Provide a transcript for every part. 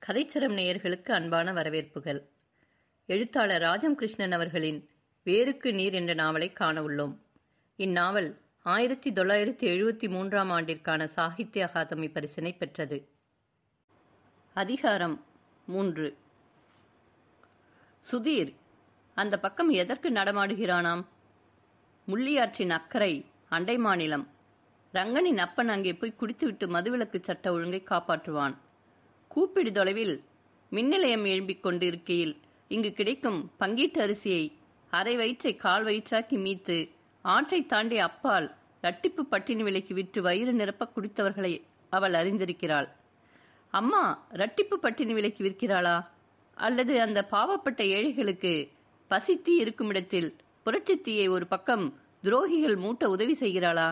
கதைச்சரம் நேயர்களுக்கு அன்பான வரவேற்புகள். எழுத்தாளர் ராஜம் கிருஷ்ணன் அவர்களின் வேருக்கு நீர் என்ற நாவலை காண உள்ளோம். இந்நாவல் 1973 ஆண்டிற்கான சாகித்ய அகாதமி பரிசினை பெற்றது. அதிகாரம் 3. சுதீர் அந்த பக்கம் எதற்கு நடமாடுகிறானாம்? முள்ளியாற்றின் அக்கறை அண்டை மாநிலம். ரங்கனின் அப்பன் அங்கே போய் குடித்துவிட்டு மதுவிலக்கு சட்ட ஒழுங்கை காப்பாற்றுவான். கூப்பிடு தொலைவில் மின்னிலையம் எழும்பிக் கொண்டு இருக்கையில் இங்கு கிடைக்கும் பங்கீட்டு அரிசியை அரை வயிற்றை கால் வயிற்றாக்கி மீத்து ஆற்றை தாண்டி அப்பால் இரட்டிப்பு பட்டினி விலைக்கு விற்று வயிறு நிரப்ப குடித்தவர்களை அவள் அறிந்திருக்கிறாள். அம்மா இரட்டிப்பு பட்டினி விலைக்கு விற்கிறாளா? அல்லது அந்த பாவப்பட்ட ஏழைகளுக்கு பசித்தீ இருக்குமிடத்தில் புரட்சித்தீயை ஒரு பக்கம் துரோகிகள் மூட்ட உதவி செய்கிறாளா?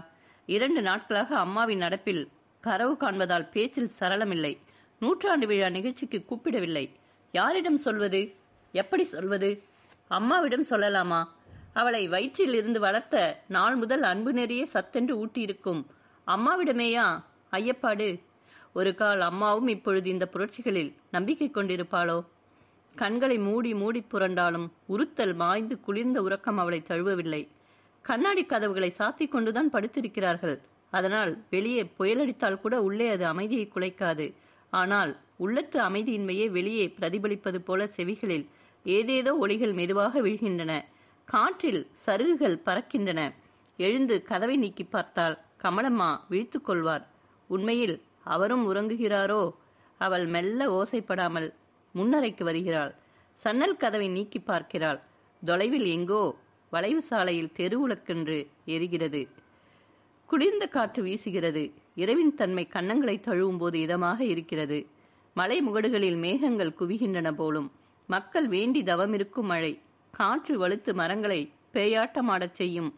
2 நாட்களாக அம்மாவின் நடப்பில் கரவு காண்பதால் பேச்சில் சரளமில்லை. 100ஆண்டு விழா நிகழ்ச்சிக்கு கூப்பிடவில்லை. யாரிடம் சொல்வது? எப்படி சொல்வது? அம்மாவிடம் சொல்லலாமா? அவளை வயிற்றில் இருந்து வளர்த்த நாள் முதல் அன்பு நெறிய சத்தென்று ஊட்டியிருக்கும் அம்மாவிடமேயா ஐயப்பாடு? ஒரு கால் அம்மாவும் இப்பொழுது இந்த புரட்சிகளில் நம்பிக்கை கொண்டிருப்பாளோ? கண்களை மூடி மூடி புரண்டாலும் உறுத்தல் மாய்ந்து குளிர்ந்த உறக்கம் அவளை தழுவவில்லை. கண்ணாடி கதவுகளை சாத்தி கொண்டுதான் படுத்திருக்கிறார்கள். அதனால் வெளியே புயலடித்தால் கூட உள்ளே அது அமைதியை குலைக்காது. ஆனால் உள்ளத்து அமைதியின்மையே வெளியே பிரதிபலிப்பது போல செவிகளில் ஏதேதோ ஒளிகள் மெதுவாக விழுகின்றன. காற்றில் சருகுகள் பறக்கின்றன. எழுந்து கதவை நீக்கி பார்த்தால் கமலம்மா விழித்துக் கொள்வார். உண்மையில் அவரும் உறங்குகிறாரோ? அவள் மெல்ல ஓசைப்படாமல் முன்னரைக்கு வருகிறாள். சன்னல் கதவை நீக்கி பார்க்கிறாள். தொலைவில் எங்கோ வளைவு சாலையில் தெருவுலக்கென்று எரிகிறது. குளிர்ந்த காற்று வீசுகிறது. இரவின் தன்மை கன்னங்களை தழுவும் போது இதமாக இருக்கிறது. மலை முகடுகளில் மேகங்கள் குவிகின்றன போலும். மக்கள் வேண்டி தவமிருக்கும் மழை. காற்று வலுத்து மரங்களை பேயாட்டமாடச் செய்யும்.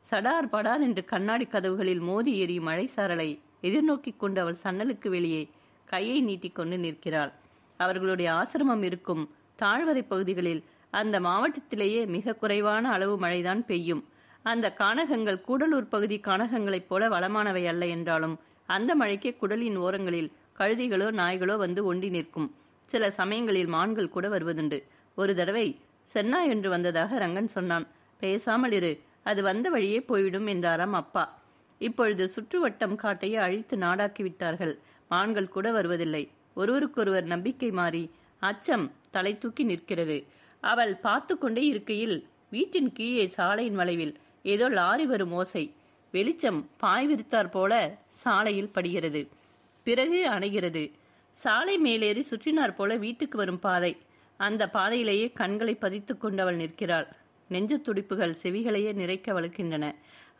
சடார் படார் என்று கண்ணாடி கதவுகளில் மோதி எரியும் மழை சாரலை எதிர்நோக்கிக் கொண்டு அவள் சன்னலுக்கு வெளியே கையை நீட்டிக்கொண்டு நிற்கிறாள். அவர்களுடைய ஆசிரமம் இருக்கும் தாழ்வரை பகுதிகளில் அந்த மாவட்டத்திலேயே மிக குறைவான அளவு மழைதான் பெய்யும். அந்த கானகங்கள் கூடலூர் பகுதி கானகங்களைப் போல வளமானவை அல்ல என்றாலும் அந்த மழைக்கே குடலின் ஓரங்களில் கழுதிகளோ நாய்களோ வந்து ஒண்டி நிற்கும். சில சமயங்களில் மான்கள் கூட வருவதுண்டு. ஒரு தடவை சென்னாய் என்று வந்ததாக ரங்கன் சொன்னான். பேசாமல் இரு, அது வந்த வழியே போய்விடும் என்றாராம் அப்பா. இப்பொழுது சுற்றுவட்டம் காட்டையே அழித்து நாடாக்கி விட்டார்கள். மான்கள் கூட வருவதில்லை. ஒருவருக்கொருவர் நம்பிக்கை மாறி அச்சம் தலை தூக்கி நிற்கிறது. அவள் பார்த்து கொண்டே இருக்கையில் வீட்டின் கீழே சாலையின் வளைவில் ஏதோ லாரி வரும் ஓசை. வெளிச்சம் பாய் விரித்தார் போல சாலையில் படுகிறது. பிறகு அணைகிறது. சாலை மேலேறி சுற்றினார் போல வீட்டுக்கு வரும் பாதை. அந்த பாதையிலேயே கண்களை பதித்து கொண்டு அவள் நிற்கிறாள். நெஞ்சு துடிப்புகள் செவிகளையே நிறைக்க வலுக்கின்றன.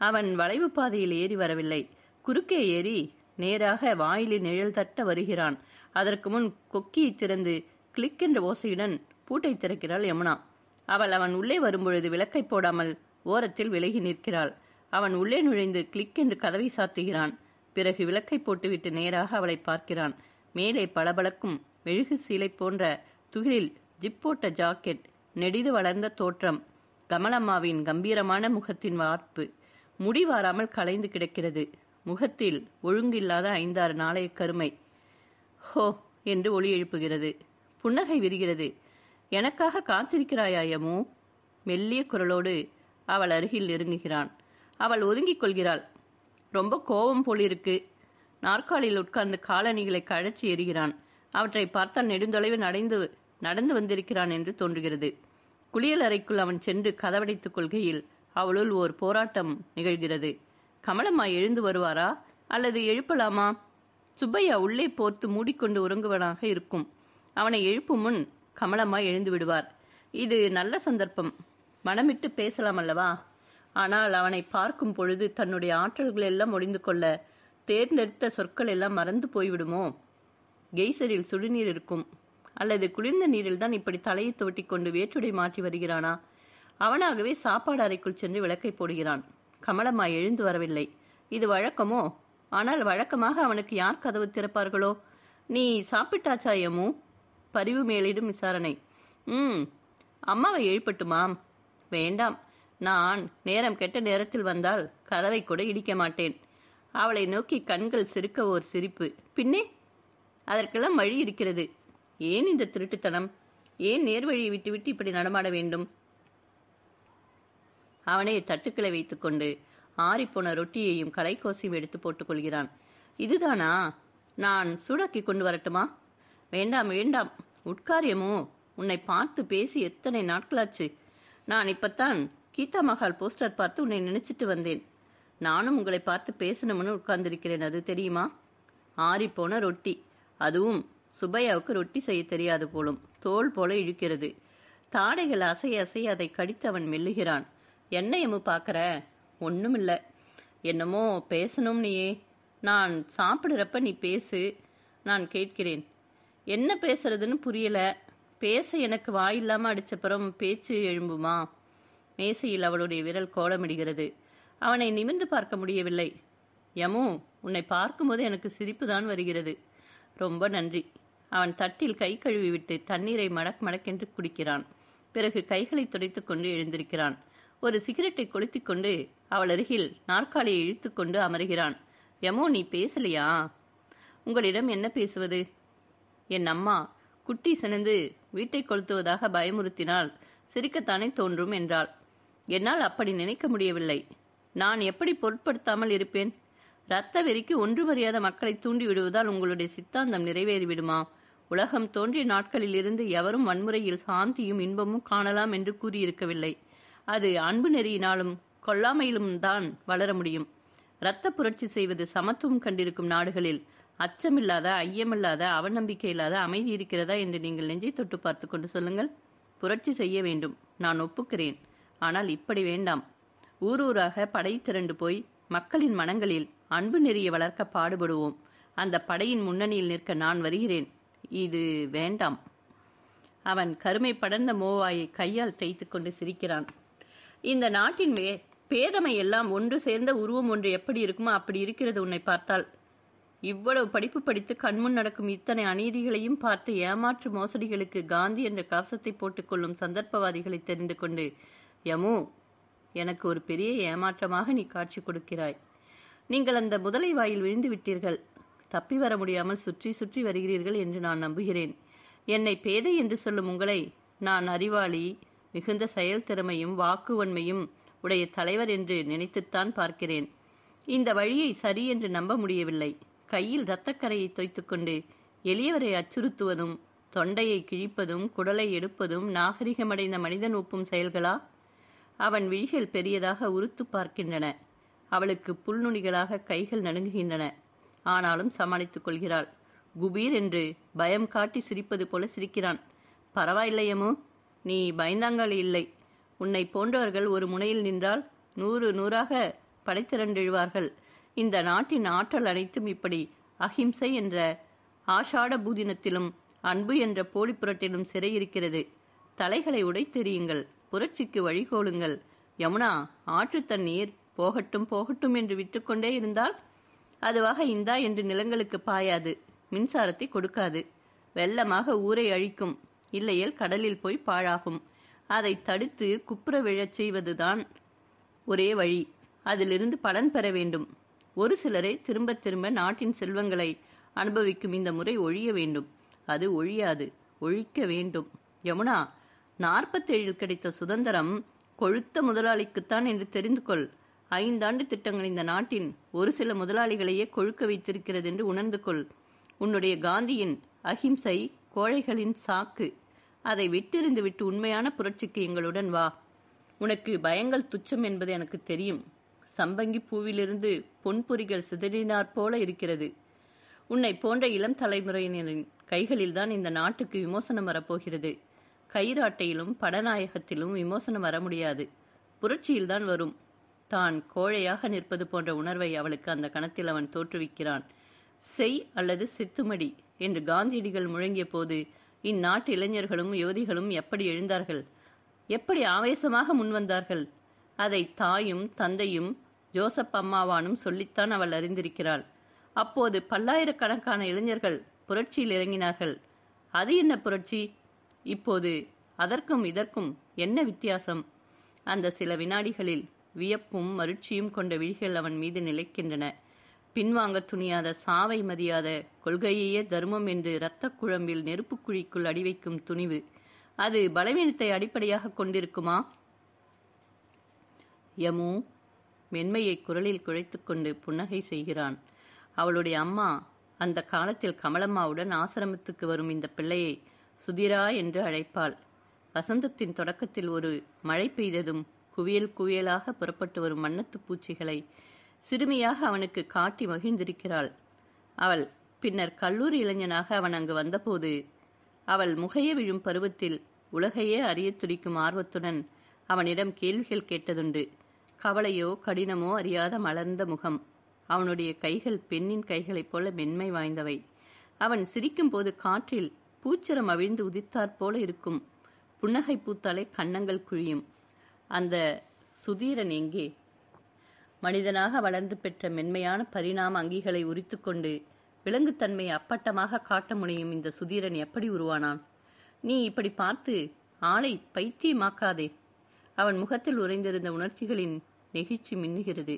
அவன் வளைவு பாதையில் ஏறி வரவில்லை. குறுக்கே ஏறி நேராக வாயிலில் நிழல் தட்ட வருகிறான். அதற்கு முன் கொக்கியை திறந்து கிளிக் என்ற ஓசையுடன் பூட்டை திறக்கிறாள் யமுனா. அவன் உள்ளே வரும்பொழுது விளக்கை போடாமல் ஓரத்தில் விலகி நிற்கிறாள். அவன் உள்ளே நுழைந்து கிளிக் என்று கதவை சாத்துகிறான். பிறகு விளக்கை போட்டுவிட்டு நேராக அவளை பார்க்கிறான். மேலே பளபளக்கும் மெழுகு சீலை போன்ற துகிலில் ஜிப் போட்ட ஜாக்கெட், நெடிது வளர்ந்த தோற்றம், கமலம்மாவின் கம்பீரமான முகத்தின் வார்ப்பு. முடி வாராமல் கலைந்து கிடக்கிறது. முகத்தில் ஒழுங்கில்லாத 5-6 நாளைய கருமை. ஹோ என்று ஒலி எழுப்புகிறது. புன்னகை விரிகிறது. எனக்காக காத்திருக்கிறாயா யமு? மெல்லிய குரலோடு அவள் அருகில் நெருங்குகிறான். அவள் ஒதுங்கிக் கொள்கிறாள். ரொம்ப கோபம் போலிருக்கு. நாற்காலியில் உட்கார்ந்து காலணிகளை கழற்றி எறிகிறான். அவற்றை பார்த்தால் நெடுந்தொலைவு நடந்து வந்திருக்கிறான் என்று தோன்றுகிறது. குளியல் அறைக்குள் அவன் சென்று கதவடைத்துக் கொள்கையில் அவளுள் ஓர் போராட்டம் நிகழ்கிறது. கமலம்மா எழுந்து வருவாரா அல்லது எழுப்பலாமா? சுப்பையா உள்ளே போர்த்து மூடிக்கொண்டு உறங்குவனாக இருக்கும். அவனை எழுப்பும் முன் கமலம்மா எழுந்து விடுவார். இது நல்ல சந்தர்ப்பம். மனமிட்டு பேசலாம் அல்லவா? ஆனால் அவனை பார்க்கும் பொழுது தன்னுடைய ஆற்றல்கள் எல்லாம் ஒளிந்து கொள்ள தேர்ந்தெடுத்த சொற்கள் எல்லாம் மறந்து போய்விடுமோ? கெய்சரில் சுடுநீர் இருக்கும். அல்லது குளிர்ந்த நீரில் தான் இப்படி தலையை துவட்டி கொண்டு வேற்றுடை மாற்றி வருகிறானா? அவனாகவே சாப்பாடு அறைக்குள் சென்று விளக்கை போடுகிறான். கமலம்மா எழுந்து வரவில்லை. இது வழக்கமோ? ஆனால் வழக்கமாக அவனுக்கு யார் கதவு திறப்பார்களோ? நீ சாப்பிட்டாச்சா யமு? பரிவு மேலிடும் விசாரணை. அம்மாவை எழுப்பட்டுமாம்? வேண்டாம். நான் நேரம் கெட்ட நேரத்தில் வந்தால் கதவை கூட இடிக்க மாட்டேன். அவளை நோக்கி கண்கள் சிரிக்க ஓர் சிரிப்பு. பின்னே அதற்கெல்லாம் வழி இருக்கிறது. ஏன் இந்த திருட்டுத்தனம்? ஏன் நேர்வழியை விட்டுவிட்டு இப்படி நடமாட வேண்டும்? அவனே தட்டுக்களை வைத்துக்கொண்டு ஆறிப்போன ரொட்டியையும் கலைக்கோசையும் எடுத்து போட்டுக்கொள்கிறான். இதுதானா? நான் சூடாக்கி கொண்டு வரட்டுமா? வேண்டாம் வேண்டாம், உட்காரியமோ. உன்னை பார்த்து பேசி எத்தனை நாட்களாச்சு. நான் இப்பத்தான் கீதா மகால் போஸ்டர் பார்த்து உன்னை நினைச்சிட்டு வந்தேன். நானும் உங்களை பார்த்து பேசணும்னு உட்கார்ந்திருக்கிறேன், அது தெரியுமா? ஆறிப்போன ரொட்டி, அதுவும் சுப்பையாவுக்கு ரொட்டி செய்ய தெரியாது போலும். தோல் போல இழுக்கிறது. தாடைகள் அசைய அசைய அதை கடித்து அவன் மெல்லுகிறான். என்னையமு பார்க்கற? ஒன்றுமில்ல. என்னமோ பேசணும் நீயே. நான் சாப்பிடுறப்ப நீ பேசு, நான் கேட்கிறேன். என்ன பேசுறதுன்னு புரியல. பேச எனக்கு வாயில்லாம அடிச்சப்புறம் பேச்சு எழும்புமா? மேசையில் அவளுடைய விரல் கோலமிடுகிறது. அவனை நிமிர்ந்து பார்க்க முடியவில்லை. யமு, உன்னை பார்க்கும்போது எனக்கு சிரிப்பு தான் வருகிறது. ரொம்ப நன்றி. அவன் தட்டில் கை கழுவி விட்டு தண்ணீரை மடக் மடக்கென்று குடிக்கிறான். பிறகு கைகளை துடைத்து கொண்டு எழுந்திருக்கிறான். ஒரு சிகரெட்டை கொளுத்திக் கொண்டு அவள் அருகில் நாற்காலியை இழுத்து கொண்டு அமருகிறான். யமோ, நீ பேசலையா? உங்களிடம் என்ன பேசுவது? என் அம்மா குட்டி சினந்து வீட்டை கொளுத்துவதாக பயமுறுத்தினால் சிரிக்கத்தானே தோன்றும் என்றாள். என்னால் அப்படி நினைக்க முடியவில்லை. நான் எப்படி பொருட்படுத்தாமல் இருப்பேன்? இரத்த வெறிக்கு ஒன்றுமறியாத மக்களை தூண்டி விடுவதால் உங்களுடைய சித்தாந்தம் நிறைவேறிவிடுமா? உலகம் தோன்றிய நாட்களில் இருந்து எவரும் வன்முறையில் சாந்தியும் இன்பமும் காணலாம் என்று கூறியிருக்கவில்லை. அது அன்பு நெறியினாலும் கொல்லாமையிலும் தான் வளர முடியும். இரத்த புரட்சி செய்வது சமத்துவம் கண்டிருக்கும் நாடுகளில் அச்சமில்லாத, ஐயமில்லாத, அவநம்பிக்கை இல்லாத அமைதி இருக்கிறதா என்று நீங்கள் நெஞ்சை தொட்டு பார்த்து கொண்டு சொல்லுங்கள். புரட்சி செய்ய வேண்டும், நான் ஒப்புக்கிறேன். ஆனால் இப்படி வேண்டாம். ஊரூராக படை திரண்டு போய் மக்களின் மனங்களில் அன்பு நெறியை வளர்க்க பாடுபடுவோம். அந்த படையின் முன்னணியில் நிற்க நான் வருகிறேன். இது வேண்டாம். அவன் கருமை படர்ந்த மோவாயை கையால் தேய்த்து கொண்டு சிரிக்கிறான். இந்த நாட்டின் பேதமை எல்லாம் ஒன்று சேர்ந்த உருவம் ஒன்று எப்படி இருக்குமோ அப்படி இருக்கிறது உன்னை பார்த்தால். இவ்வளவு படிப்பு படித்து கண்முன் நடக்கும் இத்தனை அநீதிகளையும் பார்த்து ஏமாற்று மோசடிகளுக்கு காந்தி என்ற கவசத்தை போட்டுக்கொள்ளும் சந்தர்ப்பவாதிகளை தெரிந்து கொண்டு, யமு, எனக்கு ஒரு பெரிய ஏமாற்றமாக நீ காட்சி கொடுக்கிறாய். நீங்கள் அந்த முதலை வாயில் விழுந்து விட்டீர்கள். தப்பி வர முடியாமல் சுற்றி சுற்றி வருகிறீர்கள் என்று நான் நம்புகிறேன். என்னை பேதை என்று சொல்லும் உங்களை நான் அறிவாளி, மிகுந்த செயல் திறமையும் வாக்குவன்மையும் உடைய தலைவர் என்று நினைத்துத்தான் பார்க்கிறேன். இந்த வழியை சரி என்று நம்ப முடியவில்லை. கையில் இரத்தக்கரையை தோய்த்துக்கொண்டு எளியவரை அச்சுறுத்துவதும் தொண்டையை கிழிப்பதும் குடலை எடுப்பதும் நாகரிகமடைந்த மனிதன் ஒப்பும் செயல்களா? அவன் விழிகள் பெரியதாக உறுத்து பார்க்கின்றன. அவளுக்கு புல்நுனிகளாக கைகள் நடுங்குகின்றன. ஆனாலும் சமாளித்துக் கொள்கிறாள். குபீர் என்று பயம் காட்டி சிரிப்பது போல சிரிக்கிறான். பரவாயில்லையமோ, நீ பயந்தாங்காளி இல்லை. உன்னை போன்றவர்கள் ஒரு முனையில் நின்றால் 100 100ஆக படைத்திரண்டெழுவார்கள். இந்த நாட்டின் ஆற்றல் அனைத்தும் இப்படி அஹிம்சை என்ற ஆஷாட பூதினத்திலும் அன்பு என்ற போலிப்புரட்டிலும் சிறை இருக்கிறது. தலைகளை உடைத்தெறியுங்கள், புரட்சிக்கு வழிகோலுங்கள். யமுனா, ஆற்று தண்ணீர் போகட்டும் போகட்டும் என்று விட்டுக்கொண்டே இருந்தால் அதுவாக இந்தா என்று நிலங்களுக்கு பாயாது, மின்சாரத்தை கொடுக்காது, வெள்ளமாக ஊரை அழிக்கும், இல்லையேல் கடலில் போய் பாழாகும். அதை தடுத்து குப்புற விழச் செய்வதுதான் ஒரே வழி. அதிலிருந்து பலன் பெற வேண்டும். ஒரு சிலரே திரும்ப திரும்ப நாட்டின் செல்வங்களை அனுபவிக்கும் இந்த முறை ஒழிய வேண்டும். அது ஒழியாது, ஒழிக்க வேண்டும். யமுனா, 47 கிடைத்த சுதந்திரம் கொழுத்த முதலாளிக்குத்தான் என்று தெரிந்து கொள். 5 ஆண்டு திட்டங்கள் இந்த நாட்டின் ஒரு சில முதலாளிகளையே கொழுக்க வைத்திருக்கிறது என்று உணர்ந்து கொள். உன்னுடைய காந்தியின் அஹிம்சை கோழைகளின் சாக்கு. அதை விட்டிருந்து விட்டு உண்மையான புரட்சிக்கு எங்களுடன் வா. உனக்கு பயங்கள் துச்சம் என்பது எனக்கு தெரியும். சம்பங்கி பூவிலிருந்து பொன்பொறிகள் சிதறினாற் போல இருக்கிறது. உன்னை போன்ற இளம் தலைமுறையினரின் கைகளில்தான் இந்த நாட்டுக்கு விமோசனம் வரப்போகிறது. கைராட்டையிலும் படநாயகத்திலும் விமோசனம் வர முடியாது, புரட்சியில்தான் வரும். தான் கோழையாக நிற்பது போன்ற உணர்வை அவளுக்கு அந்த கணத்தில் அவன் தோற்றுவிக்கிறான். செய் அல்லது செத்துமடி என்று காந்தியடிகள் முழங்கிய போது இந்நாட்டு இளைஞர்களும் யுவதிகளும் எப்படி எழுந்தார்கள், எப்படி ஆவேசமாக முன்வந்தார்கள். அதை தாயும் தந்தையும் ஜோசப் அம்மாவானும் சொல்லித்தான் அவள் அறிந்திருக்கிறாள். அப்போது பல்லாயிரக்கணக்கான இளைஞர்கள் புரட்சியில் இறங்கினார்கள். அது என்ன புரட்சி? இப்போது அதற்கும் இதற்கும் என்ன வித்தியாசம்? அந்த சில வினாடிகளில் வியப்பும் மருட்சியும் கொண்ட விழிகள் அவன் மீது நிலைக்கின்றன. பின்வாங்க துணியாத, சாவை மதியாத, கொள்கையே தர்மம் என்று இரத்தக் குழம்பில் நெருப்புக்குழிக்குள் அடிவைக்கும் துணிவு, அது பலவீனத்தை அடிப்படையாக கொண்டிருக்குமா? யமு மென்மையை குரலில் குழைத்துக்கொண்டு புன்னகை செய்கிறான். அவளுடைய அம்மா அந்த காலத்தில் கமலம்மாவுடன் ஆசிரமத்துக்கு வரும் இந்த பிள்ளையை சுதிரா என்று அழைப்பாள். வசந்தத்தின் தொடக்கத்தில் ஒரு மழை பெய்ததும் குவியல் குவியலாக புறப்பட்டு வரும் வண்ணத்து பூச்சிகளை சிறுமியாக அவனுக்கு காட்டி மகிழ்ந்திருக்கிறாள். அவள் பின்னர் கல்லூரி இளைஞனாக அவன் அங்கு வந்தபோது அவள் முகைய விழும் பருவத்தில் உலகையே அறிய துடிக்கும் ஆர்வத்துடன் அவனிடம் கேள்விகள் கேட்டதுண்டு. கவலையோ கடினமோ அறியாத மலர்ந்த முகம். அவனுடைய கைகள் பெண்ணின் கைகளைப் போல மென்மை வாய்ந்தவை. அவன் சிரிக்கும் போது காற்றில் பூச்சரம் அவிழ்ந்து உதித்தாற்போல இருக்கும். புன்னகை பூத்தாலே கன்னங்கள் குழியும். அந்த சுதீரன் எங்கே? மனிதனாக வளர்ந்து பெற்ற மென்மையான பரிணாம அங்கிகளை உரித்து கொண்டு விலங்குத்தன்மையை அப்பட்டமாக காட்ட முடியும் இந்த சுதீரன் எப்படி உருவானான்? நீ இப்படி பார்த்து ஆளை பைத்தியமாக்காதே. அவன் முகத்தில் உறைந்திருந்த உணர்ச்சிகளின் நெகிழ்ச்சி மின்னுகிறது.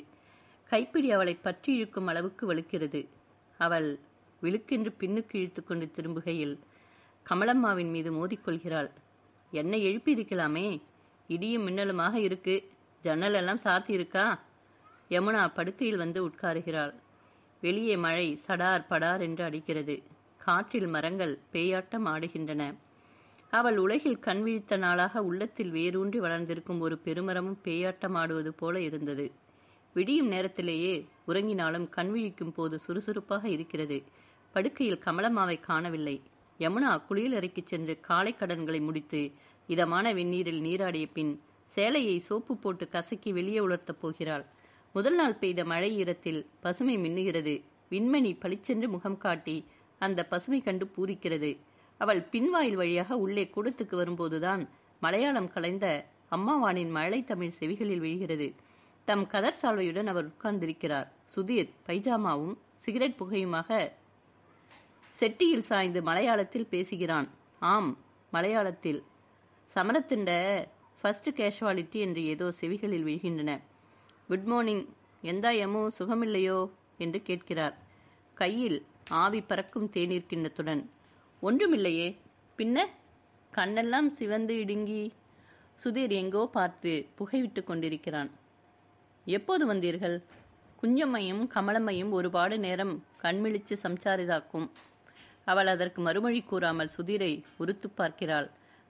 கைப்பிடி அவளை பற்றி இழுக்கும் அளவுக்கு வலுக்கிறது. அவள் விழுக்கென்று பின்னுக்கு இழுத்து கொண்டு திரும்புகையில் கமலம்மாவின் மீது மோதிக்கொள்கிறாள். என்னை எழுப்பி இருக்கலாமே, இடியும் மின்னலுமாக இருக்கு, ஜன்னல் எல்லாம் சாத்தி இருக்கா? யமுனா படுக்கையில் வந்து உட்காருகிறாள். வெளியே மழை சடார் படார் என்று அடிக்கிறது. காற்றில் மரங்கள் பேயாட்டம் ஆடுகின்றன. அவள் உலகில் கண் விழித்த நாளாக உள்ளத்தில் வேரூன்றி வளர்ந்திருக்கும் ஒரு பெருமரமும் பேயாட்டம் ஆடுவது போல இருந்தது. விடியும் நேரத்திலேயே உறங்கினாலும் கண் விழிக்கும் போது சுறுசுறுப்பாக இருக்கிறது. படுக்கையில் கமலம்மாவை காணவில்லை. யமுனா குளியலறைக்கு சென்று காலை கடன்களை முடித்து இதமான வெந்நீரில் நீராடிய பின் சேலையை சோப்பு போட்டு கசக்கி வெளியே உலர்த்தப் போகிறாள். முதல் நாள் பெய்த மழை ஈரத்தில் பசுமை மின்னுகிறது. விண்மணி பளிச்சென்று முகம் காட்டி அந்த பசுமை கண்டு பூரிக்கிறது. அவள் பின்வாயில் வழியாக உள்ளே கூடத்துக்கு வரும்போதுதான் மலையாளம் கலைந்த அம்மாவானின் மழை தமிழ் செவிகளில் விழுகிறது. தம் கதர் சால்வையுடன் அவர் உட்கார்ந்திருக்கிறார். சுதீர் பைஜாமாவும் சிகரெட் புகையுமாக செட்டியில் சாய்ந்து மலையாளத்தில் பேசுகிறான். ஆம், மலையாளத்தில். சமரத்திண்ட ஃபர்ஸ்ட் கேஷுவாலிட்டி என்று ஏதோ செவிகளில் விழுகின்றன. குட் மார்னிங், எந்தா யமு சுகமில்லையோ என்று கேட்கிறார். கையில் ஆவி பறக்கும் தேநீர் கிண்ணத்துடன். ஒன்றுமில்லையே, பின்ன? கண்ணெல்லாம் சிவந்து இடுங்கி. சுதீர் எங்கோ பார்த்து புகைவிட்டு கொண்டிருக்கிறான். எப்போது வந்தீர்கள்? குஞ்சம்மையும் கமலம்மையும் ஒருபாடு நேரம் கண்மிழிச்சு சம்சாரிதாக்கும். அவள் அதற்கு மறுமொழி கூறாமல் சுதீரை உறுத்து பார்க்கிறாள்.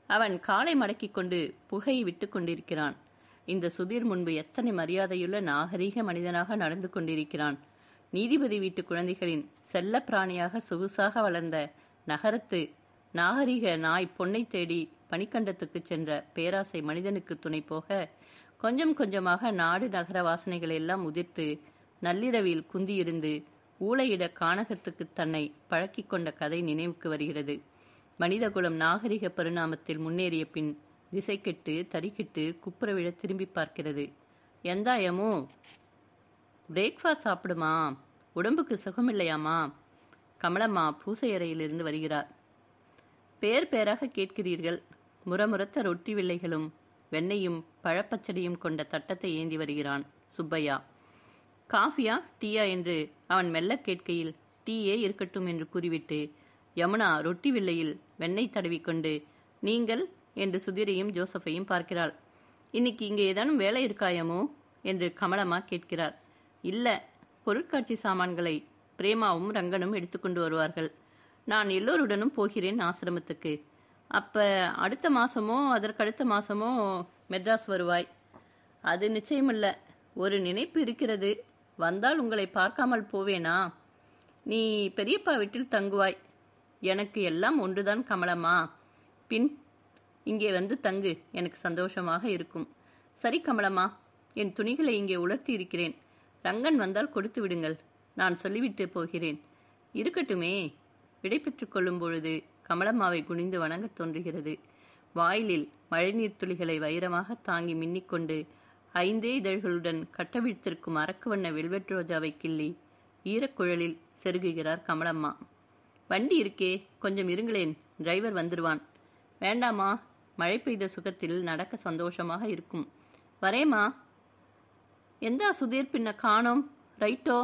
அவன் காலை மடக்கி கொண்டு புகையை விட்டு கொண்டிருக்கிறான். இந்த சுதீர் முன்பு எத்தனை மரியாதையுள்ள நாகரீக மனிதனாக நடந்து கொண்டிருக்கிறான். நீதிபதி வீட்டு குழந்தைகளின் செல்ல பிராணியாக சொகுசாக வளர்ந்த நகரத்து நாகரீக நாய் பொன்னை தேடி பனிக்கண்டத்துக்கு சென்ற பேராசை மனிதனுக்கு துணை போக கொஞ்சம் கொஞ்சமாக நாடு நகர வாசனைகள் எல்லாம் உதிர்த்து நள்ளிரவில் குந்தியிருந்து ஊளையிட கானகத்துக்கு தன்னை பழக்கி கொண்ட கதை நினைவுக்கு வருகிறது. மனிதகுலம் நாகரிக பரிணாமத்தில் முன்னேறிய பின் திசை கெட்டு தறிக்கிட்டு குப்புறவிழ திரும்பி பார்க்கிறது. எந்தாயமோ பிரேக்ஃபாஸ்ட் சாப்பிடுமா? உடம்புக்கு சுகமில்லையாமா? கமலம்மா பூசை அறையிலிருந்து வருகிறார். பேர் பேராக கேட்கிறீர்கள். முறமுறத்த ரொட்டி வில்லைகளும் வெண்ணையும் பழப்பச்சடியும் கொண்ட தட்டத்தை ஏந்தி வருகிறான் சுப்பையா. காஃபியா டீயா என்று அவன் மெல்ல கேட்கையில் டீயே இருக்கட்டும் என்று கூறிவிட்டு யமுனா ரொட்டி வில்லையில் வெண்ணெய் தடவிக்கொண்டு நீங்கள் என்று சுதீரையும் ஜோசஃபையும் பார்க்கிறாள். இன்னைக்கு இங்கே ஏதானும் வேலை இருக்காயமோ என்று கமலம்மா கேட்கிறார். இல்ல, பொருட்காட்சி சாமான்களை பிரேமாவும் ரங்கனும் எடுத்துக்கொண்டு வருவார்கள். நான் எல்லோருடனும் போகிறேன் ஆசிரமத்துக்கு. அப்ப அடுத்த மாசமோ அதற்கடுத்த மாசமோ மெட்ராஸ் வருவாய். அது நிச்சயமில்ல. ஒரு நினைப்பு இருக்கிறது. வந்தால் உங்களை பார்க்காமல் போவேனா? நீ பெரியப்பா வீட்டில் தங்குவாய். எனக்கு எல்லாம் ஒன்றுதான் கமலம்மா. பின் இங்கே வந்து தங்கு, எனக்கு சந்தோஷமாக இருக்கும். சரி கமலம்மா, என் துணிகளை இங்கே உலர்த்தி இருக்கிறேன். ரங்கன் வந்தால் கொடுத்து விடுங்கள். நான் சொல்லிவிட்டு போகிறேன். இருக்கட்டுமே. விடை பெற்றுக் கொள்ளும் பொழுது கமலம்மாவை குனிந்து வணங்க தோன்றுகிறது. வாயிலில் மழைநீர் துளிகளை வைரமாக தாங்கி மின்னிக்கொண்டு 5 இதழ்களுடன் கட்டவிழ்த்திருக்கும் அரக்கு வண்ண வெல்வெட் ரோஜாவை கிள்ளி ஈரக்குழலில் செருகுகிறார் கமலம்மா. வண்டி இருக்கே, கொஞ்சம் இருங்களேன், டிரைவர் வந்துடுவான். வேண்டாமா, மழை பெய்த சுகத்தில் நடக்க சந்தோஷமாக இருக்கும். வரேம்மா. எந்தா சுதீர் பின்ன காணோம்? ரைட்டோ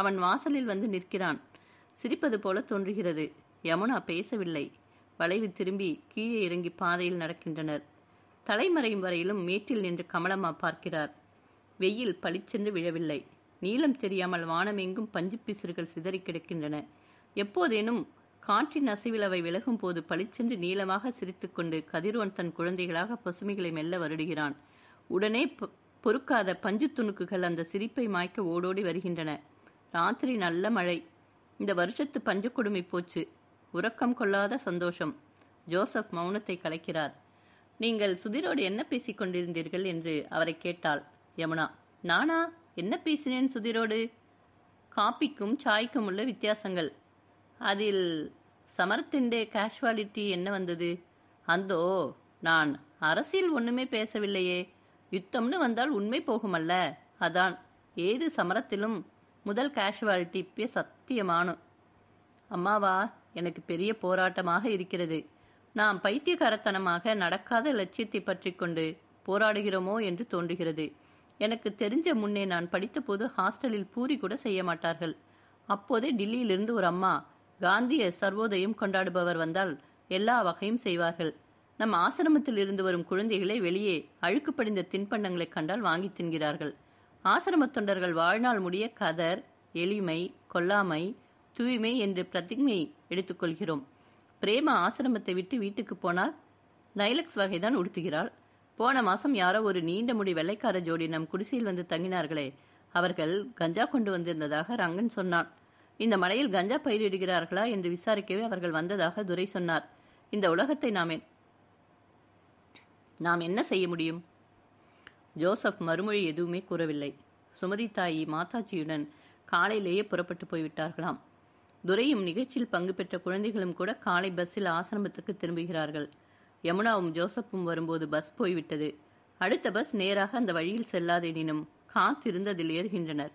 அவன் வாசலில் வந்து நிற்கிறான். சிரிப்பது போல தோன்றுகிறது. யமுனா பேசவில்லை. வளைவு திரும்பி கீழே இறங்கி பாதையில் நடக்கின்றனர். தலைமறையும் வரையிலும் மேட்டில் நின்று கமலம்மா பார்க்கிறார். வெயில் பளிச்சென்று விழவில்லை. நீளம் தெரியாமல் வானமெங்கும் பஞ்சு பிசிறுகள் சிதறி கிடக்கின்றன. எப்போதேனும் காற்றின் அசைவில் அவை விலகும் போது பளிச்சென்று நீளமாக சிரித்துக்கொண்டு கதிரோன் தன் குழந்தைகளாக பசுமைகளை மெல்ல வருடுகிறான். உடனே பொறுக்காத பஞ்சு துணுக்குகள் அந்த சிரிப்பை மாய்க்க ஓடோடி வருகின்றன. ராத்திரி நல்ல மழை. இந்த வருஷத்து பஞ்சு கொடுமை போச்சு. உறக்கம் கொள்ளாத சந்தோஷம். ஜோசப் மௌனத்தை கலைக்கிறார். நீங்கள் சுதிரோடு என்ன பேசிக் கொண்டிருந்தீர்கள் என்று அவரை கேட்டாள் யமுனா. நானா? என்ன பேசினேன் சுதிரோடு? காப்பிக்கும் சாய்க்கும் உள்ள வித்தியாசங்கள். அதில் சமரத்தின்டே கேஷுவாலிட்டி என்ன வந்தது? அந்தோ, நான் அரசியல் ஒண்ணுமே பேசவில்லையே. யுத்தம்னு வந்தால் உண்மை போகுமல்ல, அதான். ஏது சமரத்திலும் முதல் கேஷுவாலிட்டி இப்பே சத்தியமானு. அம்மாவா, எனக்கு பெரிய போராட்டமாக இருக்கிறது. நாம் பைத்தியகாரத்தனமாக நடக்காத லட்சியத்தை பற்றி கொண்டு போராடுகிறோமோ என்று தோன்றுகிறது. எனக்கு தெரிஞ்ச முன்னே நான் படித்த போது ஹாஸ்டலில் பூரி கூட செய்ய மாட்டார்கள். அப்போதே டில்லியிலிருந்து ஒரு அம்மா காந்திய சர்வோதயம் கொண்டாடுபவர் வந்தால் எல்லா வகையும் செய்வார்கள். நம் ஆசிரமத்தில் இருந்து வரும் குழந்தைகளே வெளியே அழுக்கு படிந்த தின்பண்டங்களை கண்டால் வாங்கி தின்கிறார்கள். ஆசிரம தொண்டர்கள் வாழ்நாள் முடிய கதர், எளிமை, கொல்லாமை, தூய்மை என்று பிரதிஜை எடுத்துக்கொள்கிறோம். பிரேமா ஆசிரமத்தை விட்டு வீட்டுக்கு போனால் நைலக்ஸ் வகைதான் உடுத்துகிறாள். போன மாசம் யாரோ ஒரு நீண்ட முடி வெள்ளைக்கார ஜோடி நம் குடிசையில் வந்து தங்கினார்களே, அவர்கள் கஞ்சா கொண்டு வந்திருந்ததாக ரங்கன் சொன்னான். இந்த மலையில் கஞ்சா பயிரிடுகிறார்களா என்று விசாரிக்கவே அவர்கள் வந்ததாக துரை சொன்னார். இந்த உலகத்தை நாம் என்ன செய்ய முடியும்? ஜோசப் மறுமொழி எதுவுமே கூறவில்லை. சுமதி தாயி மாதாஜியுடன் காலையிலேயே புறப்பட்டு போய்விட்டார்களாம். துரையும் நிகழ்ச்சியில் பங்கு பெற்ற குழந்தைகளும் கூட காலை பஸ்ஸில் ஆசிரமத்துக்கு திரும்புகிறார்கள். யமுனாவும் ஜோசப்பும் வரும்போது பஸ் போய்விட்டது. அடுத்த பஸ் நேராக அந்த வழியில் செல்லாதெனினும் காத்திருந்து அதில் ஏறுகின்றனர்.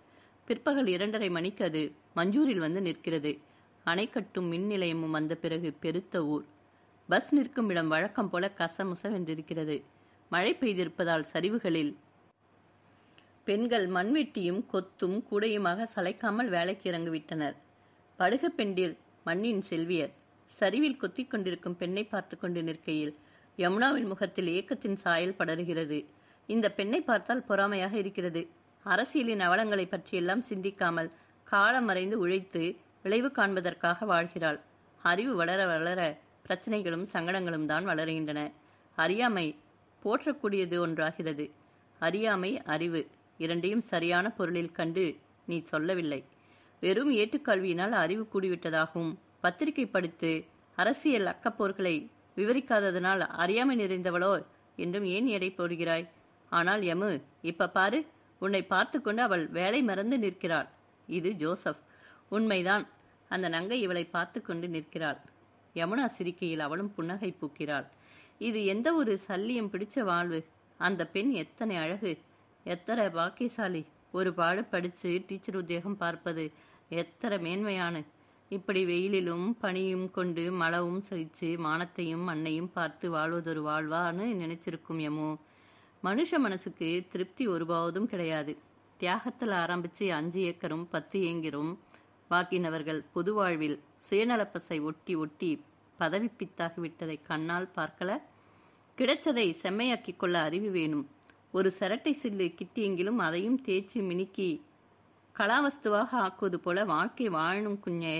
பிற்பகல் 2:30 மணிக்கு அது மஞ்சூரில் வந்து நிற்கிறது. அணைக்கட்டும் மின் நிலையமும் வந்த பிறகு பெருத்த ஊர். பஸ் நிற்கும் இடம் வழக்கம் போல கசமுசவென்றிருக்கிறது. மழை பெய்திருப்பதால் சரிவுகளில் பெண்கள் மண்வெட்டியும் கொத்தும் கூடையுமாக சளைக்காமல் வேலைக்கு இறங்கிவிட்டனர். படுக பெண்டிர் மண்ணின் செல்வியர். சரிவில் கொத்திக் கொண்டிருக்கும் பெண்ணை பார்த்து கொண்டு நிற்கையில் யமுனாவின் முகத்தில் ஏக்கத்தின் சாயல் படருகிறது. இந்த பெண்ணை பார்த்தால் பொறாமையாக இருக்கிறது. அரசியலின் அவலங்களை பற்றியெல்லாம் சிந்திக்காமல் காலம் மறைந்து உழைத்து விளைவு காண்பதற்காக வாழ்கிறாள். அறிவு வளர வளர பிரச்சனைகளும் சங்கடங்களும் தான் வளருகின்றன. அறியாமை போற்றக்கூடியது ஒன்றாகிறது. அறியாமை, அறிவு இரண்டையும் சரியான பொருளில் கண்டு நீ சொல்லவில்லை. வெறும் ஏட்டுக்கல்வியினால் அறிவு கூடிவிட்டதாகவும், பத்திரிகை படித்து அரசியல் அக்கப்போர்களை விவரிக்காததனால் அறியாமை நிறைந்தவளோ என்றும் ஏன் எடை போடுகிறாய்? ஆனால் யமு, இப்ப பாரு, உன்னை பார்த்து கொண்டு அவள் வேலை மறந்து நிற்கிறாள். இது ஜோசப். உண்மைதான். அந்த நங்கை இவளை பார்த்து கொண்டு நிற்கிறாள். யமுனா சிரிக்கையில் அவளும் புன்னகை பூக்கிறாள். இது எந்த ஒரு சல்லியம் பிடிச்ச வாழ்வு! அந்த பெண் எத்தனை அழகு, எத்தனை பாக்கியசாலி! ஒரு பாடு படித்து டீச்சர் உத்தியோகம் பார்ப்பது எத்தனை மேன்மையான! இப்படி வெயிலிலும் பனியும் கொண்டு மழவும் சகிச்சு மானத்தையும் மண்ணையும் பார்த்து வாழ்வதொரு வாழ்வான்னு நினைச்சிருக்கும் யமு. மனுஷ மனசுக்கு திருப்தி ஒருபோதும் கிடையாது. தியாகத்தில் ஆரம்பித்து 5 ஏக்கரும் 10 ஏங்கிரும் வாக்கினவர்கள் பொது வாழ்வில் சுயநலப்பசை ஒட்டி ஒட்டி பதவி பித்தாகிவிட்டதை கண்ணால் பார்க்கல. கிடைச்சதை செம்மையாக்கி கொள்ள அறிவு வேணும். ஒரு சரட்டை சில்லு கிட்டியெங்கிலும் அதையும் தேய்ச்சி மினுக்கி கலாவஸ்துவாக ஆக்குவது போல வாழ்க்கை வாழணும் குஞ்சே.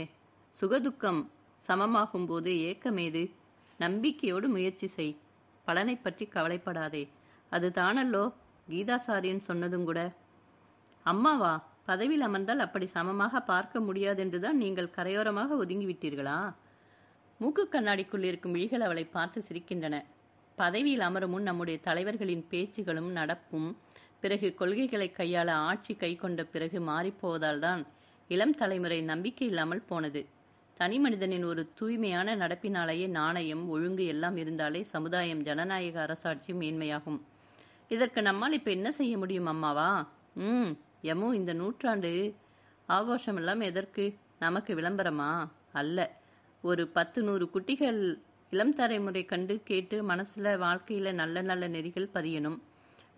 சுகதுக்கம் சமமாகும் போது ஏக்கமேது? நம்பிக்கையோடு முயற்சி செய். பலனை பற்றி கவலைப்படாதே. அது தானல்லோ கீதாசாரியன் சொன்னதும் கூட. அம்மாவா, பதவியில் அமர்ந்தால் அப்படி சமமாக பார்க்க முடியாதென்றுதான் நீங்கள் கரையோரமாக ஒதுங்கிவிட்டீர்களா? மூக்கு கண்ணாடிக்குள் இருக்கும் விழிகள் அவளை பார்த்து சிரிக்கின்றன. பதவியில் அமரும் முன் நம்முடைய தலைவர்களின் பேச்சுகளும் நடப்பும், பிறகு கொள்கைகளை கையாள ஆட்சி கை கொண்ட பிறகு மாறிப்போவதால் தான் இளம் தலைமுறை நம்பிக்கை இல்லாமல் போனது. தனி மனிதனின் ஒரு தூய்மையான நடப்பினாலேயே நாணயம், ஒழுங்கு எல்லாம் இருந்தாலே சமுதாயம், ஜனநாயக அரசாட்சி மேன்மையாகும். இதற்கு நம்மால் இப்ப என்ன செய்ய முடியும் அம்மாவா? யமு, இந்த நூற்றாண்டு ஆகோஷமெல்லாம் எதற்கு? நமக்கு விளம்பரமா? அல்ல. ஒரு 10-100 குட்டிகள் இளம் தலைமுறை கண்டு கேட்டு மனசுல வாழ்க்கையில நல்ல நல்ல நெறிகள் பதியணும்.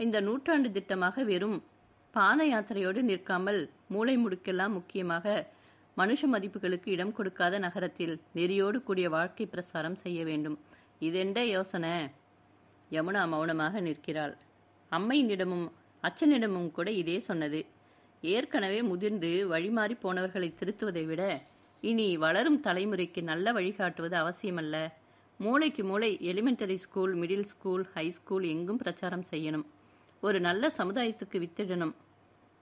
இந்த நூற்றாண்டு திட்டமாக வெறும் பாத யாத்திரையோடு நிற்காமல் மூளை முடுக்கெல்லாம் முக்கியமாக மனுஷ மதிப்புகளுக்கு இடம் கொடுக்காத நகரத்தில் நெறியோடு கூடிய வாழ்க்கை பிரசாரம் செய்ய வேண்டும். இதெண்ட யோசனை? யமுனா மௌனமாக நிற்கிறாள். அம்மையினிடமும் அச்சனிடமும் கூட இதே சொன்னது. ஏற்கனவே முதிர்ந்து வழிமாறி போனவர்களை திருத்துவதை விட இனி வளரும் தலைமுறைக்கு நல்ல வழிகாட்டுவது அவசியமல்ல. மூளைக்கு மூளை elementary school, middle school, high school எங்கும் பிரச்சாரம் செய்யணும். ஒரு நல்ல சமுதாயத்துக்கு வித்திடணும்.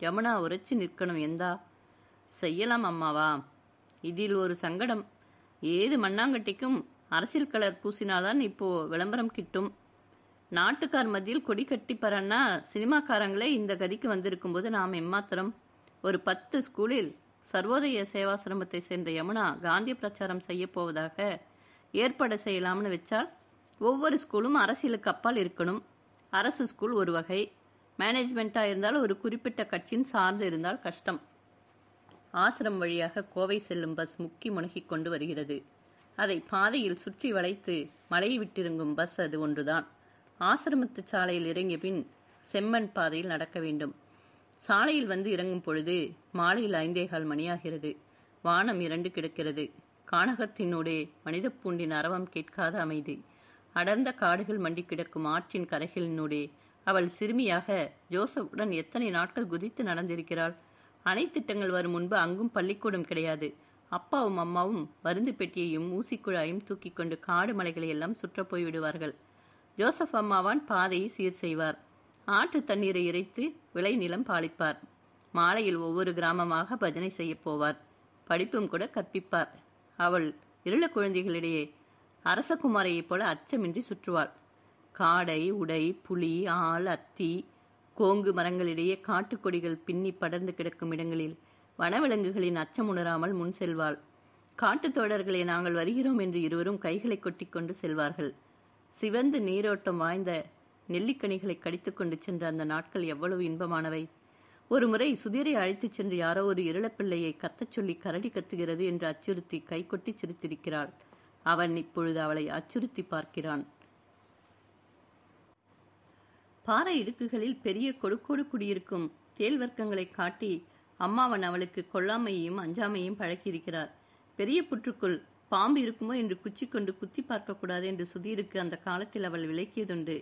யமுனா உரைச்சி நிற்கணும். எந்தா செய்யலாம் அம்மாவா? இதில் ஒரு சங்கடம். ஏது மண்ணாங்கட்டிக்கும் அரசியல் கலர் பூசினால்தான் இப்போ விளம்பரம் கிட்டும். நாட்டுக்கார் மத்தியில் கொடி கட்டி பறன்னா சினிமாக்காரங்களே இந்த கதிக்கு வந்திருக்கும் போது நாம் எம்மாத்திரம்? ஒரு 10 ஸ்கூலில் சர்வோதய சேவாசிரமத்தை சேர்ந்த யமுனா காந்திய பிரச்சாரம் செய்ய போவதாக ஏற்பாடு செய்யலாம்னு வச்சால் ஒவ்வொரு ஸ்கூலும் அரசியலுக்கு அப்பால் இருக்கணும். அரசு ஸ்கூல் ஒரு வகை, மேனேஜ்மெண்ட்டாக இருந்தால் ஒரு குறிப்பிட்ட கட்சியின் சார்ந்து இருந்தால் கஷ்டம். ஆசிரம் வழியாக கோவை செல்லும் பஸ் முக்கி முனகிக் கொண்டு வருகிறது. அதை பாதையில் சுற்றி வளைத்து மலையை விட்டிருங்கும் பஸ் அது ஒன்றுதான். ஆசிரமத்து சாலையில் இறங்கிய பின் செம்மண் பாதையில் நடக்க வேண்டும். சாலையில் வந்து இறங்கும் பொழுது மாலையில் 5:15 மணியாகிறது. வானம் இருண்டு கிடக்கிறது. கானகத்தினூடே மனித பூண்டின் அரவம் கேட்காத அமைதி. அடர்ந்த காடுகள் மண்டி கிடக்கும் ஆற்றின் கரைகளினூடே அவள் சிறுமியாக ஜோசப்புடன் எத்தனை நாட்கள் குதித்து நடந்திருக்கிறாள். அணைத்திட்டங்கள் வரும் முன்பு அங்கும் பள்ளிக்கூடம் கிடையாது. அப்பாவும் அம்மாவும் மருந்து பெட்டியையும் ஊசிக்குழாயும் தூக்கி கொண்டு காடு மலைகளை எல்லாம் சுற்ற போய்விடுவார்கள். ஜோசப் அம்மாவான் பாதையை சீர் செய்வார். ஆற்று தண்ணீரை இறைத்து விளைநிலம் பாலிப்பார். மாலையில் ஒவ்வொரு கிராமமாக பஜனை செய்ய போவார். படிப்பும் கூட கற்பிப்பார். அவள் இருள குழந்தைகளிடையே அரசகுமாரியைப் போல அச்சமின்றி சுற்றுவாள். காடை, உடை, புலி, ஆள், அத்தி, கோங்கு மரங்களிடையே காட்டுக்கொடிகள் பின்னி படர்ந்து கிடக்கும் இடங்களில் வனவிலங்குகளின் அச்சம் உணராமல் முன் செல்வாள். காட்டு தோழர்களே, நாங்கள் வருகிறோம் என்று இருவரும் கைகளை கொட்டி கொண்டு செல்வார்கள். சிவந்து நீரோட்டம் வாய்ந்த நெல்லிக்கனிகளை கடித்து கொண்டு சென்ற அந்த நாட்கள் எவ்வளவு இன்பமானவை. ஒரு முறை சுதீரை அழைத்துச் சென்று யாரோ ஒரு இருளப்பிள்ளையை கத்தச் சொல்லி கரடி கத்துகிறது என்று அச்சுறுத்தி கை கொட்டி சிரித்திருக்கிறாள். அவன் இப்பொழுது அவளை அச்சுறுத்தி பார்க்கிறான். பாறை இடுக்குகளில் பெரிய கொடுக்கோடு குடியிருக்கும் தேல் வர்க்கங்களை காட்டி அம்மாவன் அவளுக்கு கொல்லாமையையும் அஞ்சாமையும் பழக்கியிருக்கிறார். பெரிய புற்றுக்குள் பாம்பு இருக்குமோ என்று குச்சி கொண்டு குத்தி பார்க்கக்கூடாது என்று சுதீருக்கு அந்த காலத்தில் அவள் விளக்கியதுண்டு.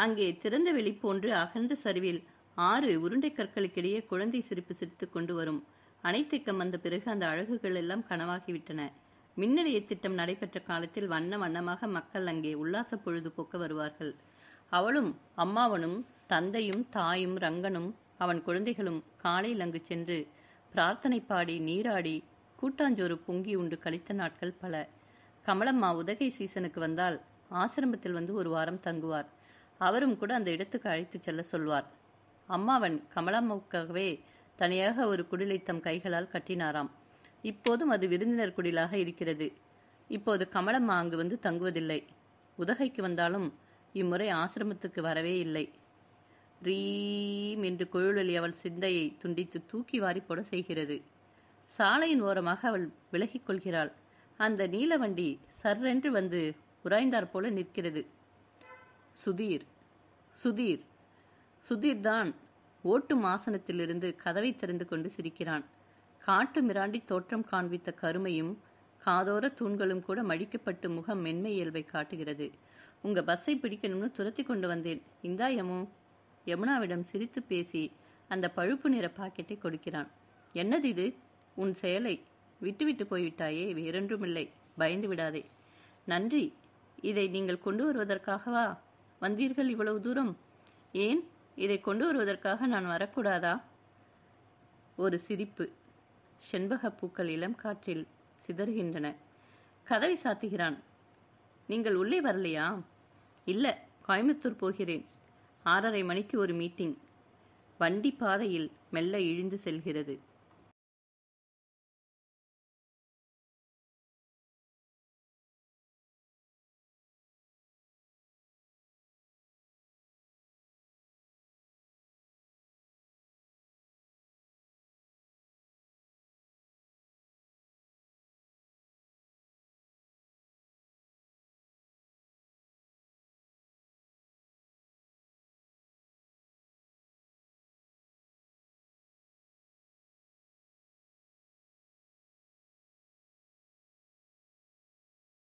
அங்கே திறந்த வெளி போன்று அகன்ற சரிவில் 6 உருண்டை கற்களுக்கிடையே குழந்தை சிரிப்பு சிரித்து கொண்டு வரும். அணைத்தேக்கம் வந்த பிறகு அந்த அழகுகள் எல்லாம் கனவாகிவிட்டன. மின்னிலைய திட்டம் நடைபெற்ற காலத்தில் வண்ண வண்ணமாக மக்கள் அங்கே உல்லாச பொழுதுபோக்க வருவார்கள். அவளும் அம்மாவனும் தந்தையும் தாயும் ரங்கனும் அவன் குழந்தைகளும் காலையில் அங்கு சென்று பிரார்த்தனை பாடி நீராடி கூட்டாஞ்சோறு பொங்கி உண்டு கழித்த நாட்கள் பல. கமலம்மா உதகை சீசனுக்கு வந்தால் ஆசிரமத்தில் வந்து ஒரு வாரம் தங்குவார். அவரும் கூட அந்த இடத்துக்கு அழைத்து செல்ல சொல்வார். அம்மாவன் கமலம்மாவுக்காகவே தனியாக ஒரு குடிலை தம் கைகளால் கட்டினாராம். இப்போதும் அது விருந்தினர் குடிலாக இருக்கிறது. இப்போது கமலம்மா அங்கு வந்து தங்குவதில்லை. உதகைக்கு வந்தாலும் இம்முறை ஆசிரமத்துக்கு வரவே இல்லை. ரீம் என்று குழலி அவள் சிந்தையை துண்டித்து தூக்கி வாரி போட செய்கிறது. சாலையின் ஓரமாக அவள் விலகிக் கொள்கிறாள். அந்த நீல வண்டி சர்ரென்று வந்து உராய்ந்தார் போல நிற்கிறது. சுதீர் சுதீர் சுதீர் தான் ஓட்டும் ஆசனத்திலிருந்து கதவை திறந்து கொண்டு சிரிக்கிறான். காட்டு மிராண்டி தோற்றம் காண்பித்த கருமையும் காதோர தூண்களும் கூட மடிக்கப்பட்டு முகம் மென்மை இயல்பை காட்டுகிறது. உங்க பஸ்ஸை பிடிக்கணும்னு துரத்தி கொண்டு வந்தேன். இந்தா யமு. யமுனாவிடம் சிரித்து பேசி அந்த பழுப்பு நிற பாக்கெட்டை கொடுக்கிறான். என்னது இது? உன் செயலை விட்டுவிட்டு போய்விட்டாயே, வேறொன்றுமில்லை, பயந்து விடாதே. நன்றி. இதை நீங்கள் கொண்டு வருவதற்காகவா வந்தீர்கள் இவ்வளவு தூரம்? ஏன் இதை கொண்டு வருவதற்காக நான் வரக்கூடாதா? ஒரு சிரிப்பு. செண்பக பூக்கள் இளம் காற்றில் சிதறுகின்றன. கதவை சாத்துகிறான். நீங்கள் உள்ளே வரலையா? இல்ல, கோயம்புத்தூர் போகிறேன். 6:30 மணிக்கு ஒரு மீட்டிங். வண்டி பாதையில் மெல்ல இழிந்து செல்கிறது.